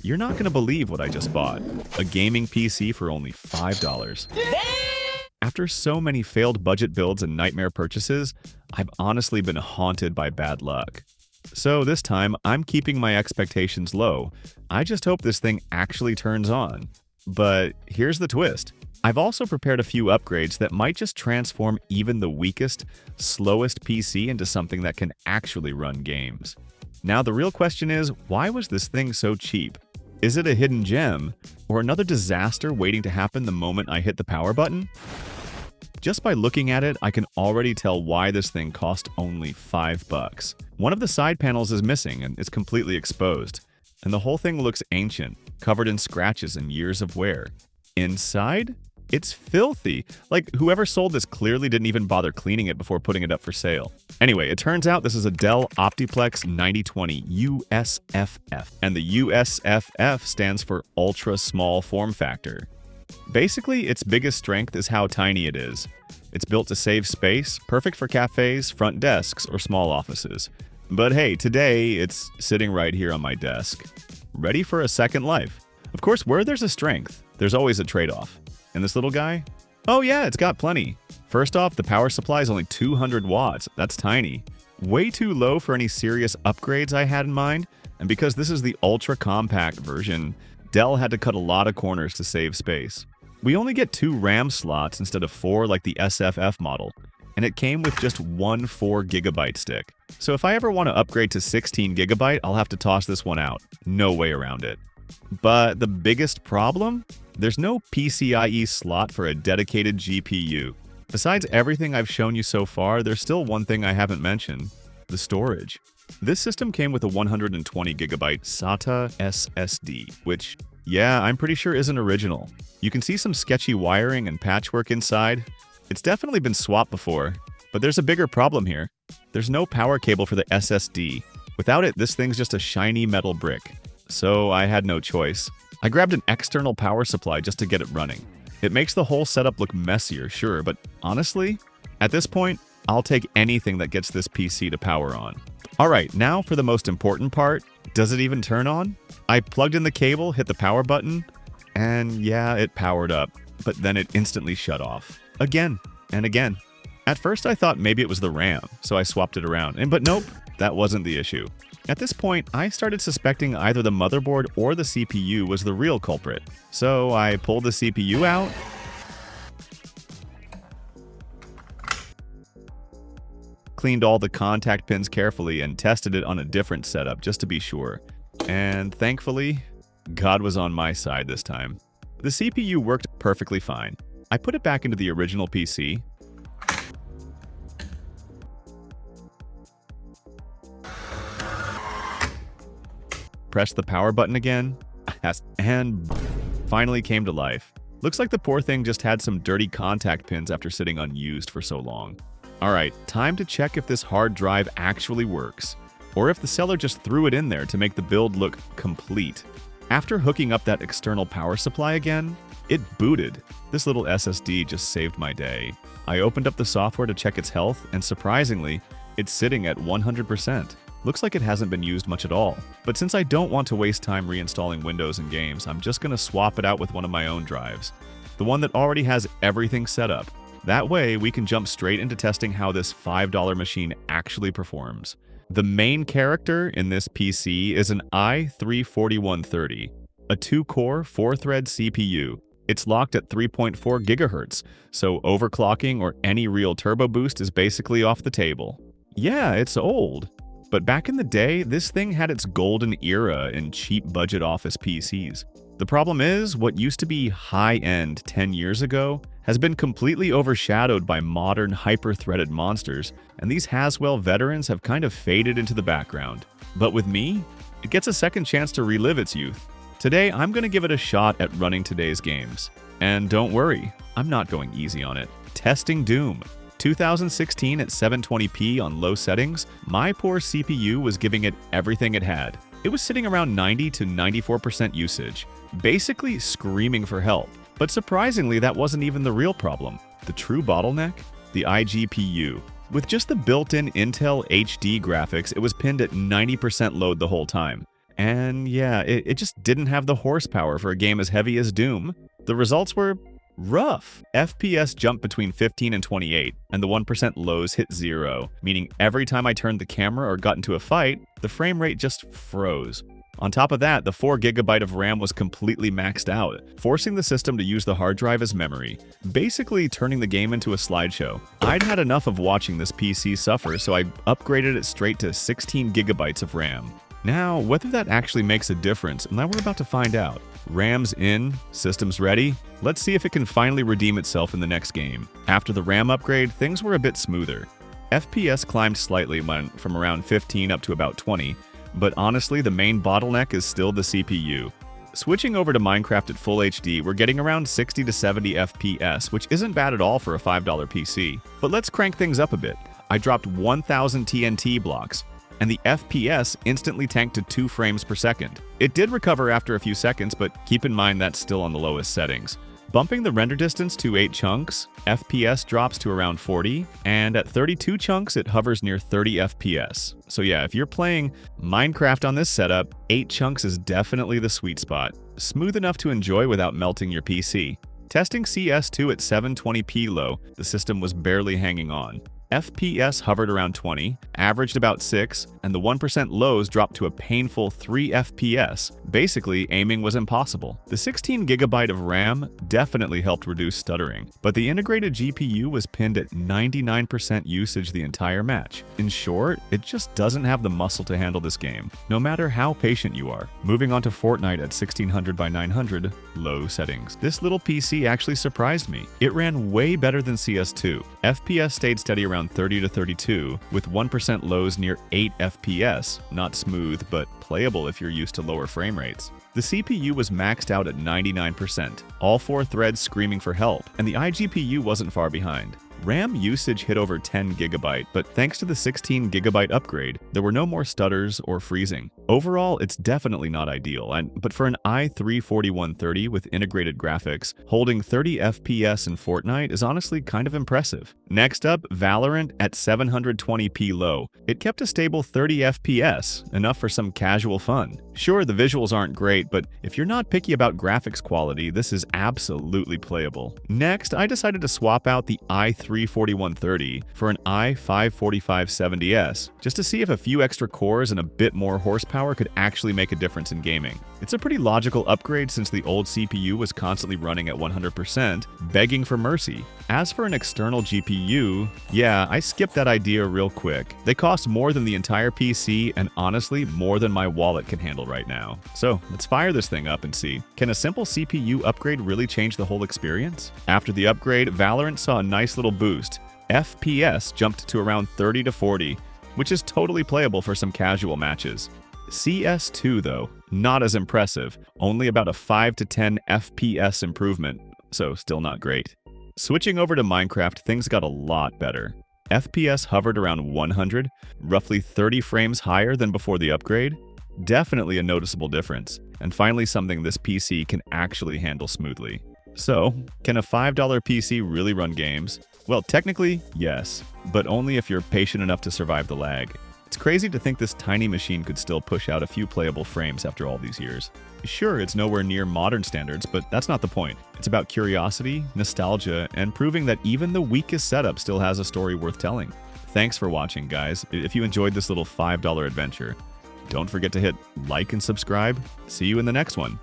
You're not going to believe what I just bought. A gaming PC for only $5. After so many failed budget builds and nightmare purchases, I've honestly been haunted by bad luck. So this time, I'm keeping my expectations low. I just hope this thing actually turns on. But here's the twist. I've also prepared a few upgrades that might just transform even the weakest, slowest PC into something that can actually run games. Now the real question is, why was this thing so cheap? Is it a hidden gem, or another disaster waiting to happen the moment I hit the power button? Just by looking at it, I can already tell why this thing cost only $5. One of the side panels is missing and is completely exposed, and the whole thing looks ancient, covered in scratches and years of wear. Inside? It's filthy. Like, whoever sold this clearly didn't even bother cleaning it before putting it up for sale. Anyway, it turns out this is a Dell Optiplex 9020 USFF, and the USFF stands for Ultra Small Form Factor. Basically, its biggest strength is how tiny it is. It's built to save space, perfect for cafes, front desks, or small offices. But hey, today it's sitting right here on my desk, ready for a second life. Of course, where there's a strength, there's always a trade-off. And this little guy? Oh yeah, it's got plenty. First off, the power supply is only 200 watts. That's tiny. Way too low for any serious upgrades I had in mind, and because this is the ultra-compact version, Dell had to cut a lot of corners to save space. We only get 2 RAM slots instead of 4 like the SFF model, and it came with just one 4GB stick. So if I ever want to upgrade to 16GB, I'll have to toss this one out. No way around it. But the biggest problem? There's no PCIe slot for a dedicated GPU. Besides everything I've shown you so far, there's still one thing I haven't mentioned: the storage. This system came with a 120GB SATA SSD, which, yeah, I'm pretty sure isn't original. You can see some sketchy wiring and patchwork inside. It's definitely been swapped before, but there's a bigger problem here. There's no power cable for the SSD. Without it, this thing's just a shiny metal brick. So I had no choice. I grabbed an external power supply just to get it running. It makes the whole setup look messier, sure, but honestly, at this point, I'll take anything that gets this PC to power on. Alright, now for the most important part. Does it even turn on? I plugged in the cable, hit the power button, and yeah, it powered up, but then it instantly shut off. Again and again. At first I thought maybe it was the RAM, so I swapped it around, but nope, that wasn't the issue. At this point, I started suspecting either the motherboard or the CPU was the real culprit. So I pulled the CPU out, cleaned all the contact pins carefully, and tested it on a different setup just to be sure. And thankfully, God was on my side this time. The CPU worked perfectly fine. I put it back into the original PC, pressed the power button again, and finally came to life. Looks like the poor thing just had some dirty contact pins after sitting unused for so long. Alright, time to check if this hard drive actually works, or if the seller just threw it in there to make the build look complete. After hooking up that external power supply again, it booted. This little SSD just saved my day. I opened up the software to check its health, and surprisingly, it's sitting at 100%. Looks like it hasn't been used much at all. But since I don't want to waste time reinstalling Windows and games, I'm just gonna swap it out with one of my own drives. The one that already has everything set up. That way, we can jump straight into testing how this $5 machine actually performs. The main character in this PC is an i3-4130, a 2-core, 4-thread CPU. It's locked at 3.4 GHz, so overclocking or any real turbo boost is basically off the table. Yeah, it's old. But back in the day, this thing had its golden era in cheap budget office PCs. The problem is, what used to be high-end 10 years ago has been completely overshadowed by modern hyper-threaded monsters, and these Haswell veterans have kind of faded into the background. But with me, it gets a second chance to relive its youth. Today, I'm going to give it a shot at running today's games. And don't worry, I'm not going easy on it. Testing Doom. 2016 at 720p on low settings, my poor CPU was giving it everything it had. It was sitting around 90 to 94% usage, basically screaming for help. But surprisingly, that wasn't even the real problem. The true bottleneck? The iGPU. With just the built-in Intel HD graphics, it was pinned at 90% load the whole time. And yeah, it just didn't have the horsepower for a game as heavy as Doom. The results were rough. FPS jumped between 15 and 28, and the 1% lows hit 0, meaning every time I turned the camera or got into a fight, the frame rate just froze. On top of that, the 4GB of RAM was completely maxed out, forcing the system to use the hard drive as memory, basically turning the game into a slideshow. I'd had enough of watching this PC suffer, so I upgraded it straight to 16GB of RAM. Now, whether that actually makes a difference, now we're about to find out. RAM's in, systems ready. Let's see if it can finally redeem itself in the next game. After the RAM upgrade, things were a bit smoother. FPS climbed slightly, went from around 15 up to about 20, but honestly, the main bottleneck is still the CPU. Switching over to Minecraft at Full HD, we're getting around 60 to 70 FPS, which isn't bad at all for a $5 PC. But let's crank things up a bit. I dropped 1000 TNT blocks, and the FPS instantly tanked to 2 frames per second. It did recover after a few seconds, but keep in mind that's still on the lowest settings. Bumping the render distance to 8 chunks, FPS drops to around 40, and at 32 chunks, it hovers near 30 FPS. So yeah, if you're playing Minecraft on this setup, 8 chunks is definitely the sweet spot. Smooth enough to enjoy without melting your PC. Testing CS2 at 720p low, the system was barely hanging on. FPS hovered around 20, averaged about 6, and the 1% lows dropped to a painful 3 FPS. Basically, aiming was impossible. The 16GB of RAM definitely helped reduce stuttering, but the integrated GPU was pinned at 99% usage the entire match. In short, it just doesn't have the muscle to handle this game, no matter how patient you are. Moving on to Fortnite at 1600 by 900, low settings. This little PC actually surprised me. It ran way better than CS2. FPS stayed steady around 30 to 32, with 1% lows near 8 FPS, not smooth, but playable if you're used to lower frame rates. The CPU was maxed out at 99%, all 4 threads screaming for help, and the iGPU wasn't far behind. RAM usage hit over 10GB, but thanks to the 16GB upgrade, there were no more stutters or freezing. Overall, it's definitely not ideal, but for an i3-4130 with integrated graphics, holding 30 FPS in Fortnite is honestly kind of impressive. Next up, Valorant at 720p low. It kept a stable 30 FPS, enough for some casual fun. Sure, the visuals aren't great, but if you're not picky about graphics quality, this is absolutely playable. Next, I decided to swap out the i3-4130 for an i5-4570S, just to see if a few extra cores and a bit more horsepower could actually make a difference in gaming. It's a pretty logical upgrade since the old CPU was constantly running at 100%, begging for mercy. As for an external GPU, yeah, I skipped that idea real quick. They cost more than the entire PC and honestly more than my wallet can handle right now. So let's fire this thing up and see. Can a simple CPU upgrade really change the whole experience? After the upgrade, Valorant saw a nice little boost. FPS jumped to around 30 to 40, which is totally playable for some casual matches. CS2 though, not as impressive, only about a 5 to 10 FPS improvement, so still not great. Switching over to Minecraft, things got a lot better. FPS hovered around 100, roughly 30 frames higher than before the upgrade. Definitely a noticeable difference, and finally something this PC can actually handle smoothly. So, can a $5 PC really run games? Well, technically, yes, but only if you're patient enough to survive the lag. It's crazy to think this tiny machine could still push out a few playable frames after all these years. Sure, it's nowhere near modern standards, but that's not the point. It's about curiosity, nostalgia, and proving that even the weakest setup still has a story worth telling. Thanks for watching, guys. If you enjoyed this little $5 adventure, don't forget to hit like and subscribe. See you in the next one.